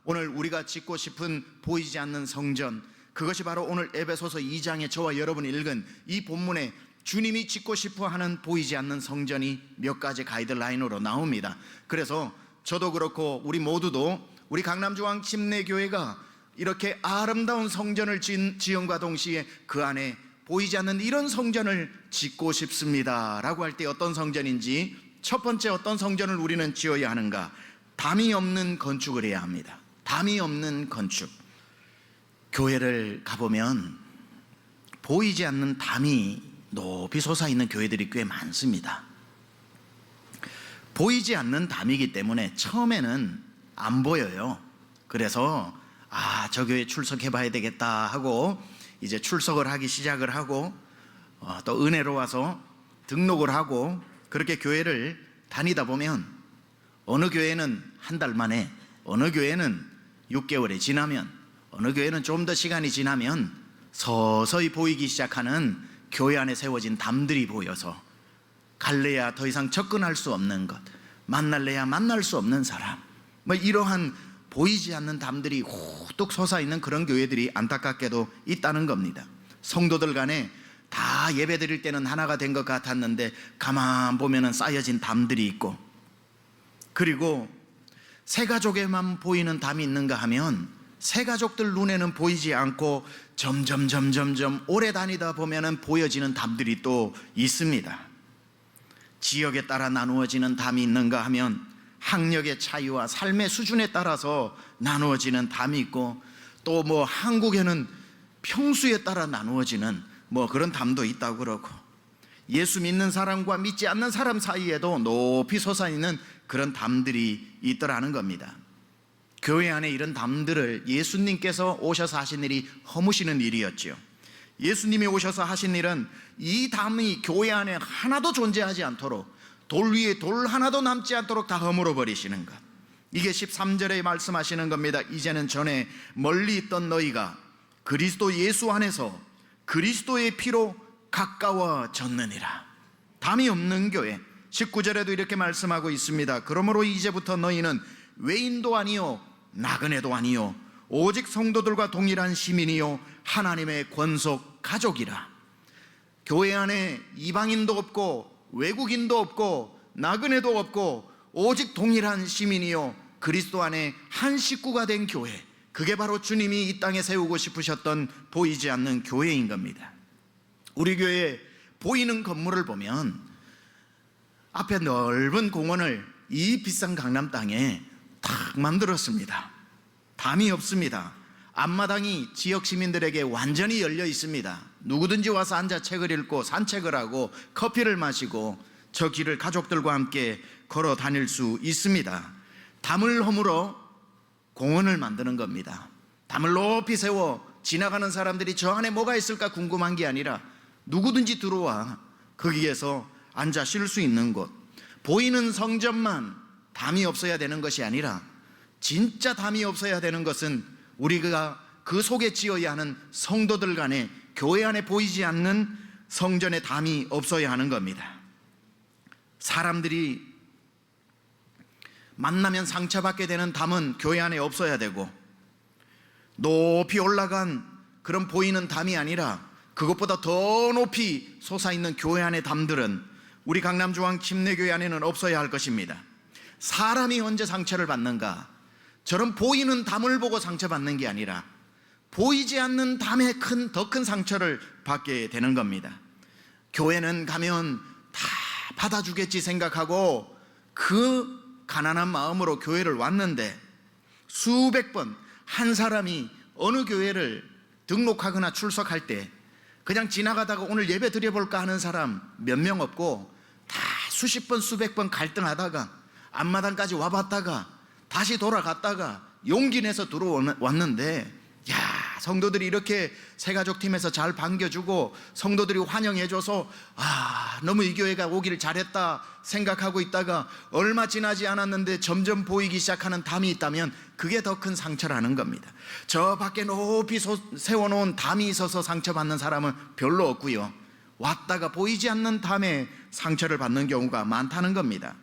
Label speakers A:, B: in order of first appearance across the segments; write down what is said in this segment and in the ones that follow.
A: 오늘 우리가 짓고 싶은 보이지 않는 성전, 그것이 바로 오늘 에베소서 2장에 저와 여러분이 읽은 이 본문에 주님이 짓고 싶어 하는 보이지 않는 성전이 몇 가지 가이드라인으로 나옵니다. 그래서 저도 그렇고 우리 모두도 우리 강남중앙 침례교회가 이렇게 아름다운 성전을 지음과 동시에 그 안에 보이지 않는 이런 성전을 짓고 싶습니다 라고 할 때 어떤 성전인지, 첫 번째 어떤 성전을 우리는 지어야 하는가? 담이 없는 건축을 해야 합니다. 담이 없는 건축. 교회를 가보면 보이지 않는 담이 높이 솟아있는 교회들이 꽤 많습니다. 보이지 않는 담이기 때문에 처음에는 안 보여요. 그래서 저 교회 출석해 봐야 되겠다 하고 이제 출석을 하기 시작을 하고 또 은혜로 와서 등록을 하고 그렇게 교회를 다니다 보면 어느 교회는 한 달 만에, 어느 교회는 6개월이 지나면, 어느 교회는 좀 더 시간이 지나면 서서히 보이기 시작하는 교회 안에 세워진 담들이 보여서 갈래야 더 이상 접근할 수 없는 것, 만날래야 만날 수 없는 사람, 이러한 보이지 않는 담들이 후뚝 솟아있는 그런 교회들이 안타깝게도 있다는 겁니다. 성도들 간에 다 예배 드릴 때는 하나가 된 것 같았는데 가만 보면 쌓여진 담들이 있고, 그리고 새가족에만 보이는 담이 있는가 하면 새가족들 눈에는 보이지 않고 점점 오래 다니다 보면 보여지는 담들이 또 있습니다. 지역에 따라 나누어지는 담이 있는가 하면 학력의 차이와 삶의 수준에 따라서 나누어지는 담이 있고, 또 한국에는 평수에 따라 나누어지는 그런 담도 있다고 그러고, 예수 믿는 사람과 믿지 않는 사람 사이에도 높이 솟아있는 그런 담들이 있더라는 겁니다. 교회 안에 이런 담들을 예수님께서 오셔서 하신 일이 허무시는 일이었죠. 예수님이 오셔서 하신 일은 이 담이 교회 안에 하나도 존재하지 않도록, 돌 위에 돌 하나도 남지 않도록 다 허물어 버리시는 것. 이게 13절에 말씀하시는 겁니다. 이제는 전에 멀리 있던 너희가 그리스도 예수 안에서 그리스도의 피로 가까워졌느니라. 담이 없는 교회. 19절에도 이렇게 말씀하고 있습니다. 그러므로 이제부터 너희는 외인도 아니요 나그네도 아니요 오직 성도들과 동일한 시민이요 하나님의 권속 가족이라. 교회 안에 이방인도 없고 외국인도 없고 나그네도 없고 오직 동일한 시민이요 그리스도 안에 한 식구가 된 교회, 그게 바로 주님이 이 땅에 세우고 싶으셨던 보이지 않는 교회인 겁니다. 우리 교회 보이는 건물을 보면 앞에 넓은 공원을 이 비싼 강남 땅에 탁 만들었습니다. 담이 없습니다. 앞마당이 지역 시민들에게 완전히 열려 있습니다. 누구든지 와서 앉아 책을 읽고 산책을 하고 커피를 마시고 저 길을 가족들과 함께 걸어 다닐 수 있습니다. 담을 허물어 공원을 만드는 겁니다. 담을 높이 세워 지나가는 사람들이 저 안에 뭐가 있을까 궁금한 게 아니라 누구든지 들어와 거기에서 앉아 쉴 수 있는 곳. 보이는 성전만 담이 없어야 되는 것이 아니라 진짜 담이 없어야 되는 것은 우리가 그 속에 지어야 하는 성도들 간에, 교회 안에 보이지 않는 성전의 담이 없어야 하는 겁니다. 사람들이 만나면 상처받게 되는 담은 교회 안에 없어야 되고, 높이 올라간 그런 보이는 담이 아니라 그것보다 더 높이 솟아있는 교회 안의 담들은 우리 강남중앙 침례교회 안에는 없어야 할 것입니다. 사람이 언제 상처를 받는가? 저런 보이는 담을 보고 상처받는 게 아니라 보이지 않는 담에 더 큰 상처를 받게 되는 겁니다. 교회는 가면 다 받아주겠지 생각하고 그 가난한 마음으로 교회를 왔는데, 수백 번 한 사람이 어느 교회를 등록하거나 출석할 때 그냥 지나가다가 오늘 예배 드려볼까 하는 사람 몇 명 없고, 다 수십 번 수백 번 갈등하다가 앞마당까지 와봤다가 다시 돌아갔다가 용기 내서 들어왔는데, 성도들이 이렇게 새가족팀에서 잘 반겨주고 성도들이 환영해줘서 너무 이 교회가 오기를 잘했다 생각하고 있다가 얼마 지나지 않았는데 점점 보이기 시작하는 담이 있다면 그게 더 큰 상처라는 겁니다. 저 밖에 높이 세워놓은 담이 있어서 상처받는 사람은 별로 없고요, 왔다가 보이지 않는 담에 상처를 받는 경우가 많다는 겁니다.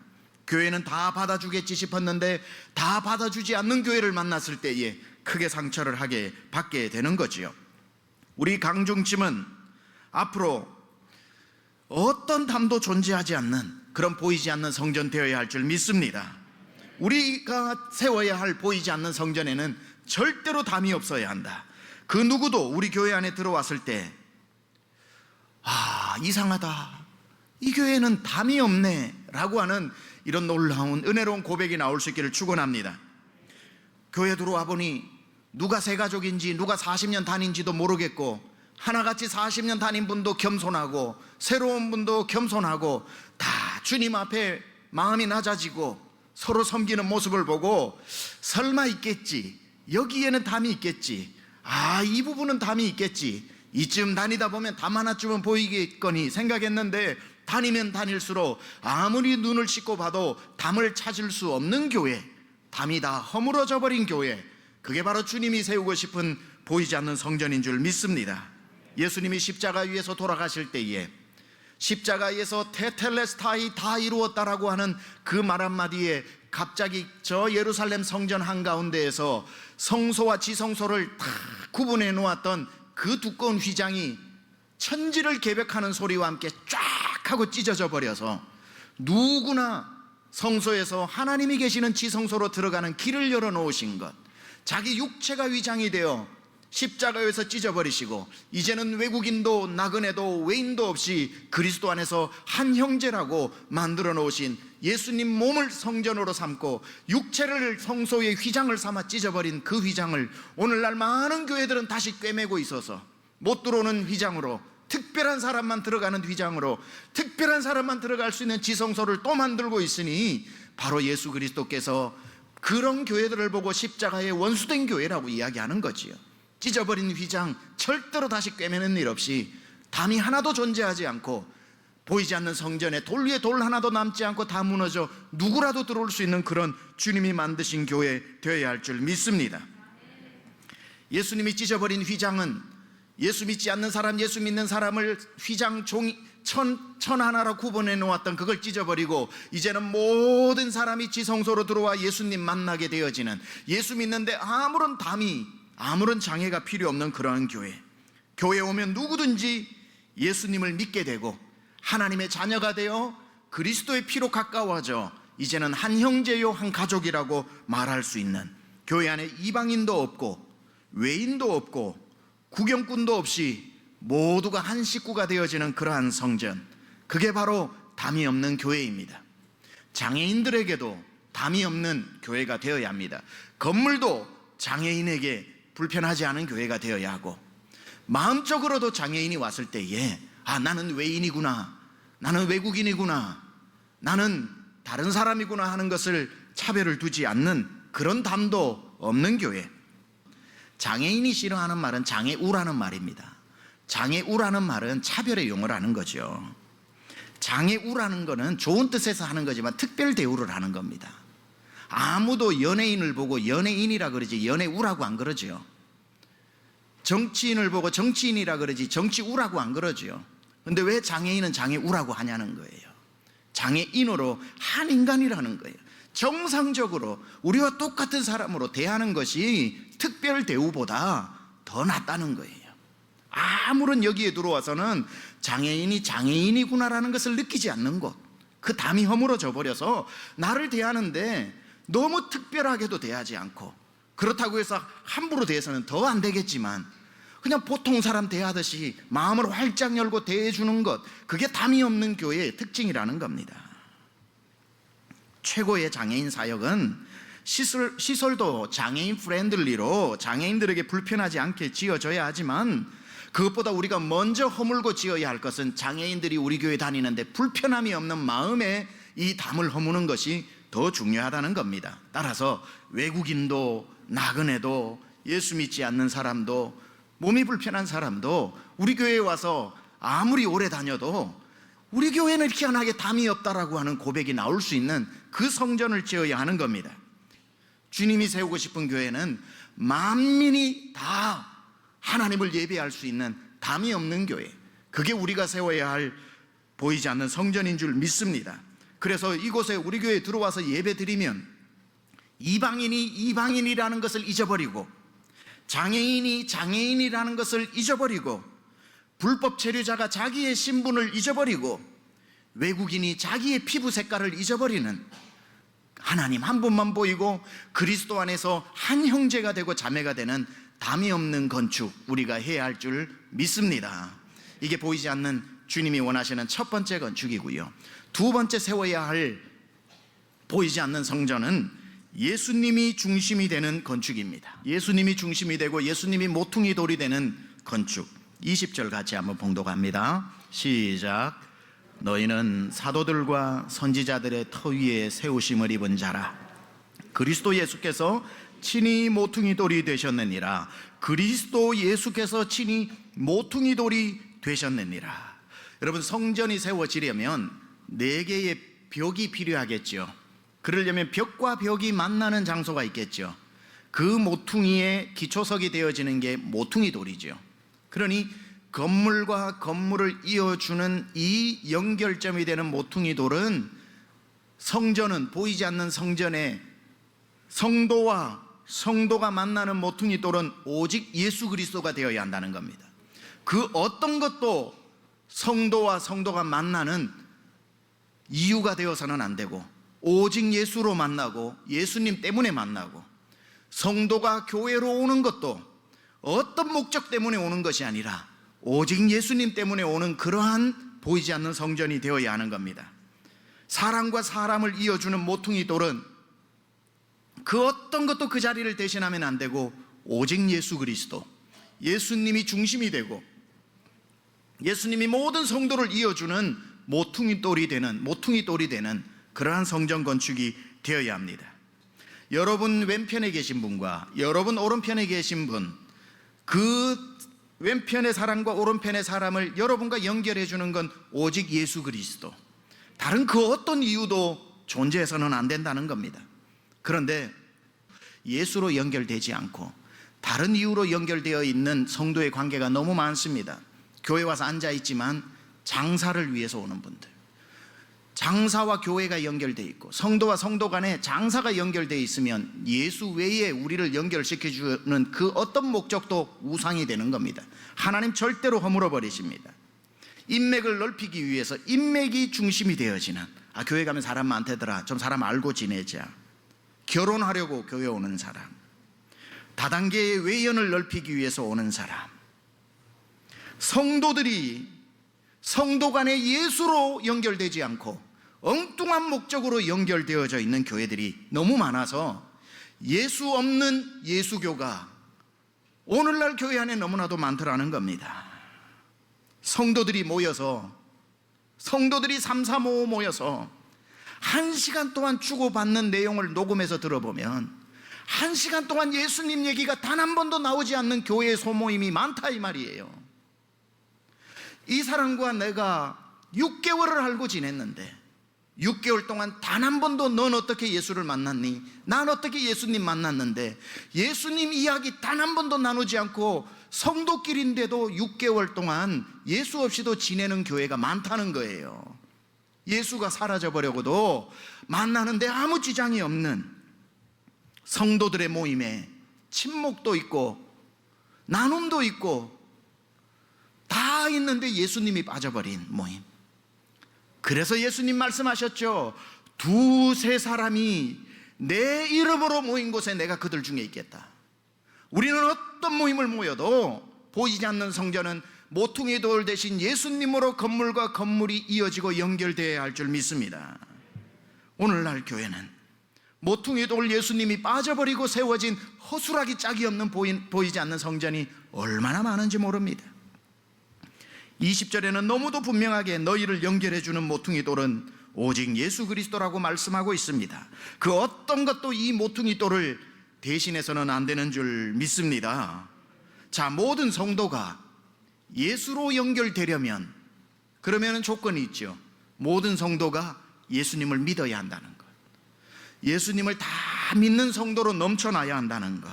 A: 교회는 다 받아주겠지 싶었는데 다 받아주지 않는 교회를 만났을 때에 크게 상처를 받게 되는 거지요. 우리 강중팀은 앞으로 어떤 담도 존재하지 않는 그런 보이지 않는 성전 되어야 할 줄 믿습니다. 우리가 세워야 할 보이지 않는 성전에는 절대로 담이 없어야 한다. 그 누구도 우리 교회 안에 들어왔을 때 이상하다, 이 교회는 담이 없네 라고 하는 이런 놀라운 은혜로운 고백이 나올 수 있기를 축원합니다. 교회 들어와 보니 누가 새가족인지 누가 40년 다닌지도 모르겠고, 하나같이 40년 다닌 분도 겸손하고 새로운 분도 겸손하고 다 주님 앞에 마음이 낮아지고 서로 섬기는 모습을 보고 설마 있겠지, 여기에는 담이 있겠지, 이 부분은 담이 있겠지, 이쯤 다니다 보면 담 하나쯤은 보이겠거니 생각했는데 다니면 다닐수록 아무리 눈을 씻고 봐도 담을 찾을 수 없는 교회, 담이 다 허물어져 버린 교회, 그게 바로 주님이 세우고 싶은 보이지 않는 성전인 줄 믿습니다. 예수님이 십자가 위에서 돌아가실 때에 십자가에서 테텔레스타이 다 이루었다라고 하는 그 말 한마디에 갑자기 저 예루살렘 성전 한가운데에서 성소와 지성소를 다 구분해 놓았던 그 두꺼운 휘장이 천지를 개벽하는 소리와 함께 쫙 하고 찢어져 버려서 누구나 성소에서 하나님이 계시는 지성소로 들어가는 길을 열어놓으신 것, 자기 육체가 위장이 되어 십자가에서 찢어버리시고 이제는 외국인도 나그네도 외인도 없이 그리스도 안에서 한 형제라고 만들어 놓으신 예수님 몸을 성전으로 삼고 육체를 성소의 휘장을 삼아 찢어버린 그 휘장을 오늘날 많은 교회들은 다시 꿰매고 있어서 못 들어오는 휘장으로, 특별한 사람만 들어가는 휘장으로, 특별한 사람만 들어갈 수 있는 지성소를 또 만들고 있으니 바로 예수 그리스도께서 그런 교회들을 보고 십자가의 원수된 교회라고 이야기하는 거지요. 찢어버린 휘장 절대로 다시 꿰매는 일 없이 담이 하나도 존재하지 않고 보이지 않는 성전에 돌 위에 돌 하나도 남지 않고 다 무너져 누구라도 들어올 수 있는 그런 주님이 만드신 교회 되어야 할 줄 믿습니다. 예수님이 찢어버린 휘장은 예수 믿지 않는 사람, 예수 믿는 사람을 휘장 종이 천 하나로 구분해 놓았던 그걸 찢어버리고 이제는 모든 사람이 지성소로 들어와 예수님 만나게 되어지는, 예수 믿는데 아무런 담이 아무런 장애가 필요 없는 그러한 교회. 교회에 오면 누구든지 예수님을 믿게 되고 하나님의 자녀가 되어 그리스도의 피로 가까워져 이제는 한 형제요 한 가족이라고 말할 수 있는, 교회 안에 이방인도 없고 외인도 없고 구경꾼도 없이 모두가 한 식구가 되어지는 그러한 성전, 그게 바로 담이 없는 교회입니다. 장애인들에게도 담이 없는 교회가 되어야 합니다. 건물도 장애인에게 불편하지 않은 교회가 되어야 하고, 마음적으로도 장애인이 왔을 때에 나는 외인이구나, 나는 외국인이구나, 나는 다른 사람이구나 하는 것을 차별을 두지 않는 그런 담도 없는 교회. 장애인이 싫어하는 말은 장애우라는 말입니다. 장애우라는 말은 차별의 용어를 하는 거죠. 장애우라는 거는 좋은 뜻에서 하는 거지만 특별 대우를 하는 겁니다. 아무도 연예인을 보고 연예인이라 그러지 연예우라고 안 그러죠. 정치인을 보고 정치인이라 그러지 정치우라고 안 그러죠. 근데 왜 장애인은 장애우라고 하냐는 거예요. 장애인으로 한 인간이라는 거예요. 정상적으로 우리와 똑같은 사람으로 대하는 것이 특별 대우보다 더 낫다는 거예요. 아무런 여기에 들어와서는 장애인이 장애인이구나라는 것을 느끼지 않는 것, 그 담이 허물어져 버려서 나를 대하는데 너무 특별하게도 대하지 않고, 그렇다고 해서 함부로 대해서는 더 안 되겠지만 그냥 보통 사람 대하듯이 마음을 활짝 열고 대해주는 것, 그게 담이 없는 교회의 특징이라는 겁니다. 최고의 장애인 사역은 시설도 장애인 프렌들리로 장애인들에게 불편하지 않게 지어져야 하지만, 그것보다 우리가 먼저 허물고 지어야 할 것은 장애인들이 우리 교회 다니는데 불편함이 없는 마음에 이 담을 허무는 것이 더 중요하다는 겁니다. 따라서 외국인도 나그네도 예수 믿지 않는 사람도 몸이 불편한 사람도 우리 교회에 와서 아무리 오래 다녀도 우리 교회는 희한하게 담이 없다라고 하는 고백이 나올 수 있는 그 성전을 지어야 하는 겁니다. 주님이 세우고 싶은 교회는 만민이 다 하나님을 예배할 수 있는 담이 없는 교회, 그게 우리가 세워야 할 보이지 않는 성전인 줄 믿습니다. 그래서 이곳에 우리 교회에 들어와서 예배 드리면 이방인이 이방인이라는 것을 잊어버리고, 장애인이 장애인이라는 것을 잊어버리고, 불법 체류자가 자기의 신분을 잊어버리고, 외국인이 자기의 피부 색깔을 잊어버리는, 하나님 한 분만 보이고 그리스도 안에서 한 형제가 되고 자매가 되는 담이 없는 건축, 우리가 해야 할 줄 믿습니다. 이게 보이지 않는 주님이 원하시는 첫 번째 건축이고요. 두 번째 세워야 할 보이지 않는 성전은 예수님이 중심이 되는 건축입니다. 예수님이 중심이 되고 예수님이 모퉁이 돌이 되는 건축. 20절 같이 한번 봉독합니다. 시작. 너희는 사도들과 선지자들의 터 위에 세우심을 입은 자라. 그리스도 예수께서 친히 모퉁이 돌이 되셨느니라. 그리스도 예수께서 친히 모퉁이 돌이 되셨느니라. 여러분, 성전이 세워지려면 4개의 벽이 필요하겠죠. 그러려면 벽과 벽이 만나는 장소가 있겠죠. 그 모퉁이의 기초석이 되어지는 게 모퉁이 돌이죠. 그러니 건물과 건물을 이어주는 이 연결점이 되는 모퉁이 돌은, 성전은, 보이지 않는 성전의 성도와 성도가 만나는 모퉁이 돌은 오직 예수 그리스도가 되어야 한다는 겁니다. 그 어떤 것도 성도와 성도가 만나는 이유가 되어서는 안 되고, 오직 예수로 만나고 예수님 때문에 만나고, 성도가 교회로 오는 것도 어떤 목적 때문에 오는 것이 아니라 오직 예수님 때문에 오는 그러한 보이지 않는 성전이 되어야 하는 겁니다. 사람과 사람을 이어주는 모퉁이 돌은 그 어떤 것도 그 자리를 대신하면 안 되고 오직 예수 그리스도, 예수님이 중심이 되고 예수님이 모든 성도를 이어주는 모퉁이 돌이 되는 그러한 성전 건축이 되어야 합니다. 여러분 왼편에 계신 분과 여러분 오른편에 계신 분, 그 왼편의 사람과 오른편의 사람을 여러분과 연결해 주는 건 오직 예수 그리스도, 다른 그 어떤 이유도 존재해서는 안 된다는 겁니다. 그런데 예수로 연결되지 않고 다른 이유로 연결되어 있는 성도의 관계가 너무 많습니다. 교회 와서 앉아 있지만 장사를 위해서 오는 분들, 장사와 교회가 연결되어 있고 성도와 성도 간에 장사가 연결되어 있으면 예수 외에 우리를 연결시켜주는 그 어떤 목적도 우상이 되는 겁니다. 하나님 절대로 허물어 버리십니다. 인맥을 넓히기 위해서 인맥이 중심이 되어지는, 교회 가면 사람 많대더라, 좀 사람 알고 지내자, 결혼하려고 교회 오는 사람, 다단계의 외연을 넓히기 위해서 오는 사람, 성도들이 성도 간에 예수로 연결되지 않고 엉뚱한 목적으로 연결되어져 있는 교회들이 너무 많아서 예수 없는 예수교가 오늘날 교회 안에 너무나도 많더라는 겁니다. 성도들이 모여서, 성도들이 3, 4, 5 모여서 1시간 동안 주고받는 내용을 녹음해서 들어보면 1시간 동안 예수님 얘기가 단 한 번도 나오지 않는 교회의 소모임이 많다 이 말이에요. 이 사람과 내가 6개월을 알고 지냈는데 6개월 동안 단 한 번도 넌 어떻게 예수를 만났니? 난 어떻게 예수님 만났는데 예수님 이야기 단 한 번도 나누지 않고 성도끼리인데도 6개월 동안 예수 없이도 지내는 교회가 많다는 거예요. 예수가 사라져버려고도 만나는데 아무 지장이 없는 성도들의 모임에 친목도 있고 나눔도 있고 다 있는데 예수님이 빠져버린 모임. 그래서 예수님 말씀하셨죠. 2, 3 사람이 내 이름으로 모인 곳에 내가 그들 중에 있겠다. 우리는 어떤 모임을 모여도 보이지 않는 성전은 모퉁이 돌 대신 예수님으로 건물과 건물이 이어지고 연결되어야 할 줄 믿습니다. 오늘날 교회는 모퉁이 돌 예수님이 빠져버리고 세워진 허술하기 짝이 없는 보이지 않는 성전이 얼마나 많은지 모릅니다. 20절에는 너무도 분명하게 너희를 연결해주는 모퉁이 돌은 오직 예수 그리스도라고 말씀하고 있습니다. 그 어떤 것도 이 모퉁이 돌을 대신해서는 안 되는 줄 믿습니다. 자, 모든 성도가 예수로 연결되려면 그러면 조건이 있죠. 모든 성도가 예수님을 믿어야 한다는 것, 예수님을 다 믿는 성도로 넘쳐나야 한다는 것,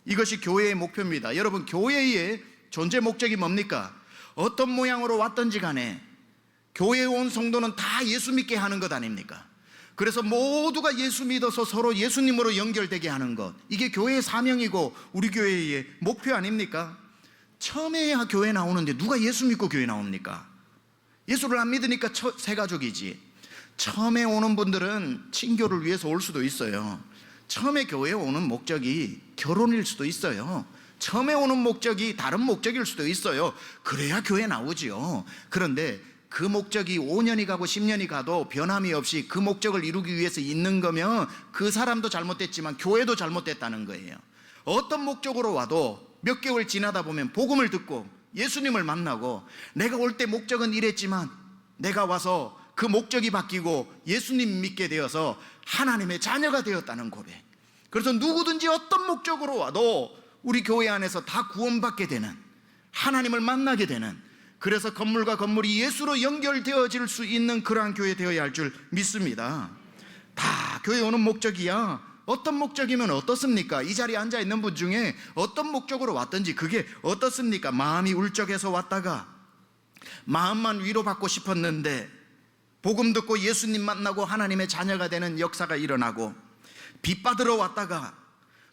A: 이것이 교회의 목표입니다. 여러분, 교회의 존재 목적이 뭡니까? 어떤 모양으로 왔든지 간에 교회에 온 성도는 다 예수 믿게 하는 것 아닙니까? 그래서 모두가 예수 믿어서 서로 예수님으로 연결되게 하는 것, 이게 교회의 사명이고 우리 교회의 목표 아닙니까? 처음에야 교회 나오는데 누가 예수 믿고 교회 나옵니까? 예수를 안 믿으니까 새 가족이지. 처음에 오는 분들은 친교를 위해서 올 수도 있어요. 처음에 교회에 오는 목적이 결혼일 수도 있어요. 처음에 오는 목적이 다른 목적일 수도 있어요. 그래야 교회 나오지요. 그런데 그 목적이 5년이 가고 10년이 가도 변함이 없이 그 목적을 이루기 위해서 있는 거면 그 사람도 잘못됐지만 교회도 잘못됐다는 거예요. 어떤 목적으로 와도 몇 개월 지나다 보면 복음을 듣고 예수님을 만나고, 내가 올 때 목적은 이랬지만 내가 와서 그 목적이 바뀌고 예수님 믿게 되어서 하나님의 자녀가 되었다는 고백. 그래서 누구든지 어떤 목적으로 와도 우리 교회 안에서 다 구원받게 되는, 하나님을 만나게 되는, 그래서 건물과 건물이 예수로 연결되어질 수 있는 그러한 교회 되어야 할 줄 믿습니다. 다 교회 오는 목적이야. 어떤 목적이면 어떻습니까? 이 자리에 앉아있는 분 중에 어떤 목적으로 왔든지 그게 어떻습니까? 마음이 울적해서 왔다가 마음만 위로받고 싶었는데 복음 듣고 예수님 만나고 하나님의 자녀가 되는 역사가 일어나고, 빚 받으러 왔다가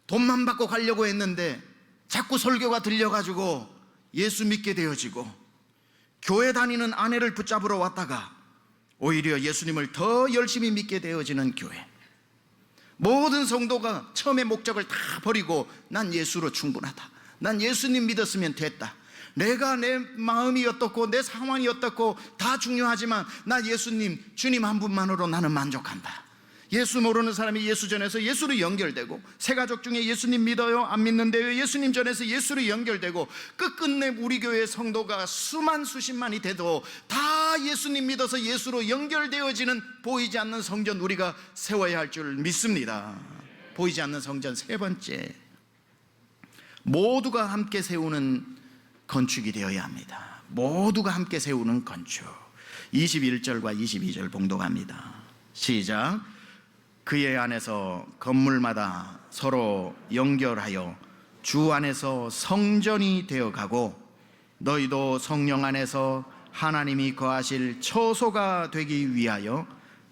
A: 돈만 받고 가려고 했는데 자꾸 설교가 들려가지고 예수 믿게 되어지고, 교회 다니는 아내를 붙잡으러 왔다가 오히려 예수님을 더 열심히 믿게 되어지는 교회. 모든 성도가 처음에 목적을 다 버리고 난 예수로 충분하다, 난 예수님 믿었으면 됐다, 내가 내 마음이 어떻고 내 상황이 어떻고 다 중요하지만 나 예수님, 주님 한 분만으로 나는 만족한다. 예수 모르는 사람이 예수 전해서 예수로 연결되고, 새 가족 중에 예수님 믿어요? 안 믿는데요? 예수님 전해서 예수로 연결되고, 끝끝내 우리 교회 성도가 수만 수십만이 돼도 다 예수님 믿어서 예수로 연결되어지는 보이지 않는 성전 우리가 세워야 할 줄 믿습니다. 보이지 않는 성전 세 번째, 모두가 함께 세우는 건축이 되어야 합니다. 모두가 함께 세우는 건축. 21절과 22절 봉독합니다. 시작. 그의 안에서 건물마다 서로 연결하여 주 안에서 성전이 되어가고, 너희도 성령 안에서 하나님이 거하실 처소가 되기 위하여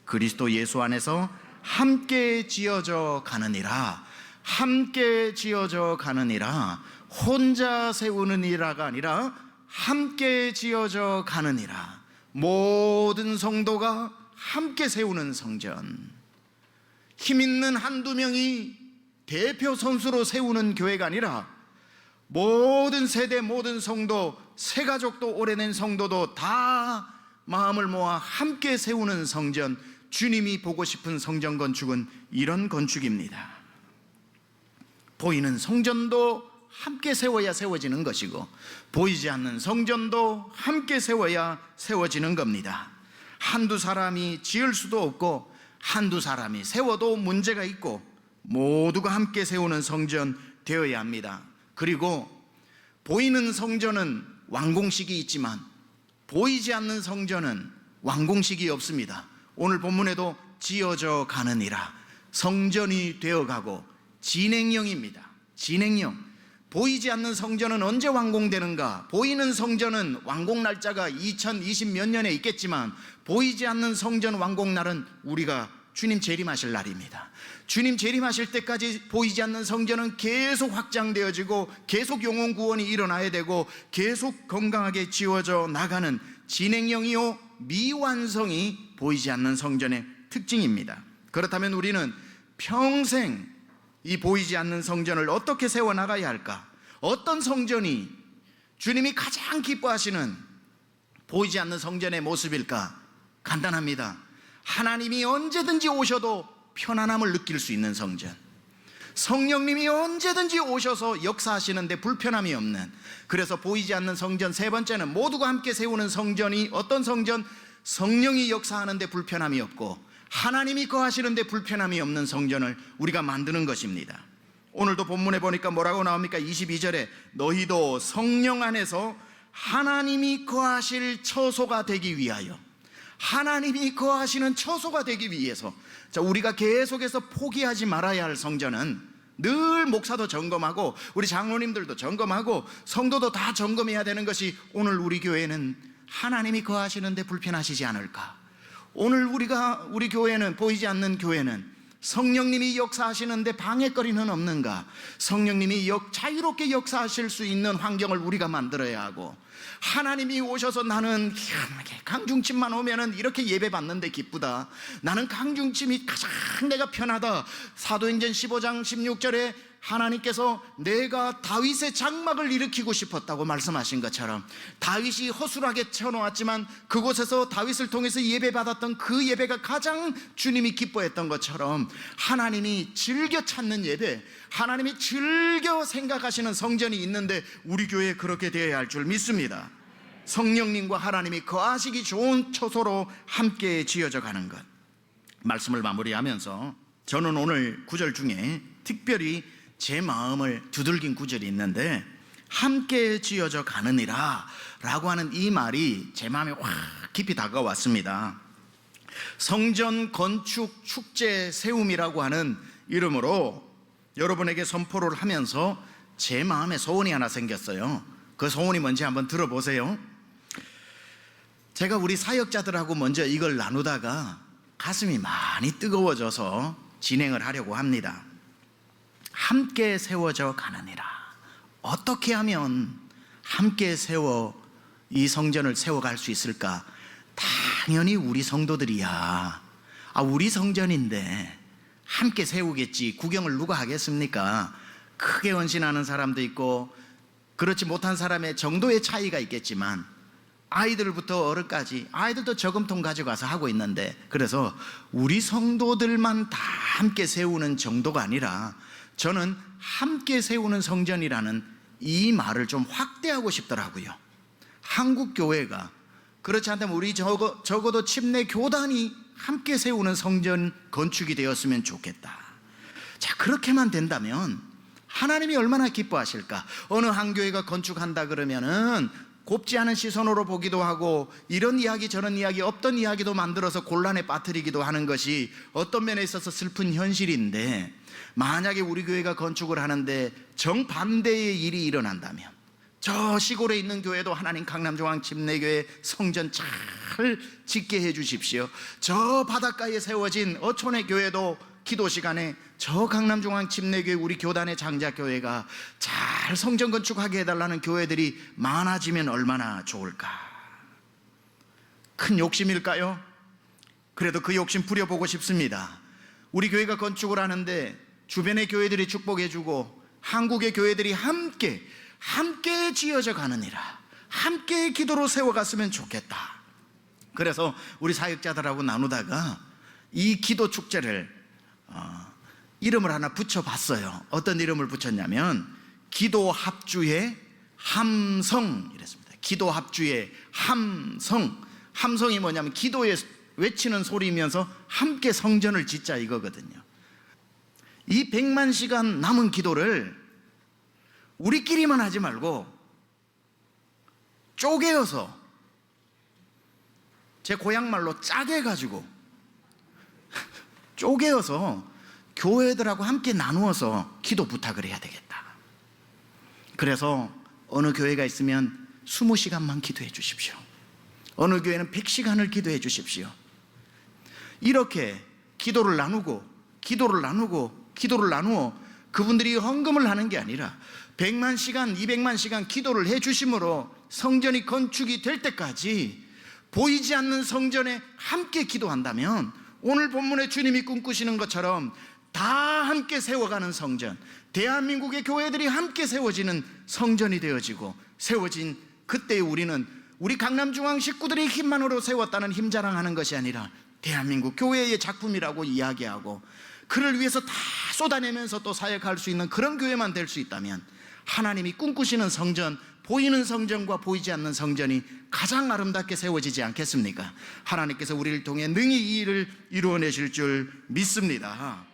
A: 그리스도 예수 안에서 함께 지어져 가느니라. 함께 지어져 가느니라. 혼자 세우는 이라가 아니라 함께 지어져 가느니라. 모든 성도가 함께 세우는 성전. 힘 있는 한두 명이 대표 선수로 세우는 교회가 아니라 모든 세대, 모든 성도, 새 가족도 오래된 성도도 다 마음을 모아 함께 세우는 성전, 주님이 보고 싶은 성전 건축은 이런 건축입니다. 보이는 성전도 함께 세워야 세워지는 것이고, 보이지 않는 성전도 함께 세워야 세워지는 겁니다. 한두 사람이 지을 수도 없고 한두 사람이 세워도 문제가 있고, 모두가 함께 세우는 성전 되어야 합니다. 그리고 보이는 성전은 완공식이 있지만 보이지 않는 성전은 완공식이 없습니다. 오늘 본문에도 지어져 가느니라, 성전이 되어가고 진행형입니다. 진행형. 보이지 않는 성전은 언제 완공되는가? 보이는 성전은 완공 날짜가 2020 몇 년에 있겠지만, 보이지 않는 성전 완공 날은 우리가 주님 재림하실 날입니다. 주님 재림하실 때까지 보이지 않는 성전은 계속 확장되어지고 계속 영혼 구원이 일어나야 되고 계속 건강하게 지어져 나가는 진행형이요 미완성이 보이지 않는 성전의 특징입니다. 그렇다면 우리는 평생 이 보이지 않는 성전을 어떻게 세워나가야 할까? 어떤 성전이 주님이 가장 기뻐하시는 보이지 않는 성전의 모습일까? 간단합니다. 하나님이 언제든지 오셔도 편안함을 느낄 수 있는 성전, 성령님이 언제든지 오셔서 역사하시는데 불편함이 없는, 그래서 보이지 않는 성전 세 번째는 모두가 함께 세우는 성전이 어떤 성전? 성령이 역사하는데 불편함이 없고 하나님이 거하시는데 불편함이 없는 성전을 우리가 만드는 것입니다. 오늘도 본문에 보니까 뭐라고 나옵니까? 22절에 너희도 성령 안에서 하나님이 거하실 처소가 되기 위하여, 하나님이 거하시는 처소가 되기 위해서. 자, 우리가 계속해서 포기하지 말아야 할 성전은, 늘 목사도 점검하고 우리 장로님들도 점검하고 성도도 다 점검해야 되는 것이, 오늘 우리 교회는 하나님이 거하시는데 불편하시지 않을까? 오늘 우리 교회는, 보이지 않는 교회는 성령님이 역사하시는데 방해거리는 없는가? 성령님이 자유롭게 역사하실 수 있는 환경을 우리가 만들어야 하고, 하나님이 오셔서 나는 희한하게 강중침만 오면은 이렇게 예배 받는데 기쁘다, 나는 강중침이 가장 내가 편하다. 사도행전 15장 16절에 하나님께서 내가 다윗의 장막을 일으키고 싶었다고 말씀하신 것처럼, 다윗이 허술하게 쳐놓았지만 그곳에서 다윗을 통해서 예배받았던 그 예배가 가장 주님이 기뻐했던 것처럼, 하나님이 즐겨 찾는 예배, 하나님이 즐겨 생각하시는 성전이 있는데 우리 교회에 그렇게 되어야 할 줄 믿습니다. 성령님과 하나님이 거하시기 좋은 처소로 함께 지어져 가는 것. 말씀을 마무리하면서 저는 오늘 구절 중에 특별히 제 마음을 두들긴 구절이 있는데, 함께 지어져 가느니라 라고 하는 이 말이 제 마음에 확 깊이 다가왔습니다. 성전 건축 축제 세움이라고 하는 이름으로 여러분에게 선포를 하면서 제 마음에 소원이 하나 생겼어요. 그 소원이 뭔지 한번 들어보세요. 제가 우리 사역자들하고 먼저 이걸 나누다가 가슴이 많이 뜨거워져서 진행을 하려고 합니다. 함께 세워져 가느니라. 어떻게 하면 함께 이 성전을 세워갈 수 있을까? 당연히 우리 성도들이야. 우리 성전인데 함께 세우겠지. 구경을 누가 하겠습니까? 크게 헌신하는 사람도 있고 그렇지 못한 사람의 정도의 차이가 있겠지만, 아이들부터 어른까지 아이들도 저금통 가져가서 하고 있는데, 그래서 우리 성도들만 다 함께 세우는 정도가 아니라 저는 함께 세우는 성전이라는 이 말을 좀 확대하고 싶더라고요. 한국 교회가, 그렇지 않다면 우리 적어도 침례 교단이 함께 세우는 성전 건축이 되었으면 좋겠다. 자, 그렇게만 된다면 하나님이 얼마나 기뻐하실까? 어느 한 교회가 건축한다 그러면은 곱지 않은 시선으로 보기도 하고, 이런 이야기 저런 이야기 없던 이야기도 만들어서 곤란에 빠뜨리기도 하는 것이 어떤 면에 있어서 슬픈 현실인데, 만약에 우리 교회가 건축을 하는데 정반대의 일이 일어난다면, 저 시골에 있는 교회도 하나님 강남중앙 침례교회 성전 잘 짓게 해 주십시오. 저 바닷가에 세워진 어촌의 교회도 기도 시간에 저 강남중앙 침례교회 우리 교단의 장자교회가 잘 성전 건축하게 해달라는 교회들이 많아지면 얼마나 좋을까? 큰 욕심일까요? 그래도 그 욕심 부려보고 싶습니다. 우리 교회가 건축을 하는데 주변의 교회들이 축복해주고 한국의 교회들이 함께 지어져 가느니라, 함께 기도로 세워갔으면 좋겠다. 그래서 우리 사역자들하고 나누다가 이 기도 축제를 이름을 하나 붙여봤어요. 어떤 이름을 붙였냐면 기도 합주의 함성 이랬습니다. 기도 합주의 함성. 함성이 뭐냐면 기도에 외치는 소리면서 함께 성전을 짓자 이거거든요. 이 100만 시간 남은 기도를 우리끼리만 하지 말고 쪼개어서, 제 고향말로 짜게 해가지고 쪼개어서 교회들하고 함께 나누어서 기도 부탁을 해야 되겠다. 그래서 어느 교회가 있으면 20시간만 기도해 주십시오. 어느 교회는 100시간을 기도해 주십시오. 이렇게 기도를 나누어 그분들이 헌금을 하는 게 아니라 100만 시간, 200만 시간 기도를 해 주심으로 성전이 건축이 될 때까지 보이지 않는 성전에 함께 기도한다면, 오늘 본문에 주님이 꿈꾸시는 것처럼 다 함께 세워가는 성전, 대한민국의 교회들이 함께 세워지는 성전이 되어지고, 세워진 그때 우리는 우리 강남중앙 식구들의 힘만으로 세웠다는 힘 자랑하는 것이 아니라 대한민국 교회의 작품이라고 이야기하고, 그를 위해서 다 쏟아내면서 또 사역할 수 있는 그런 교회만 될 수 있다면, 하나님이 꿈꾸시는 성전, 보이는 성전과 보이지 않는 성전이 가장 아름답게 세워지지 않겠습니까? 하나님께서 우리를 통해 능히 이 일을 이루어내실 줄 믿습니다.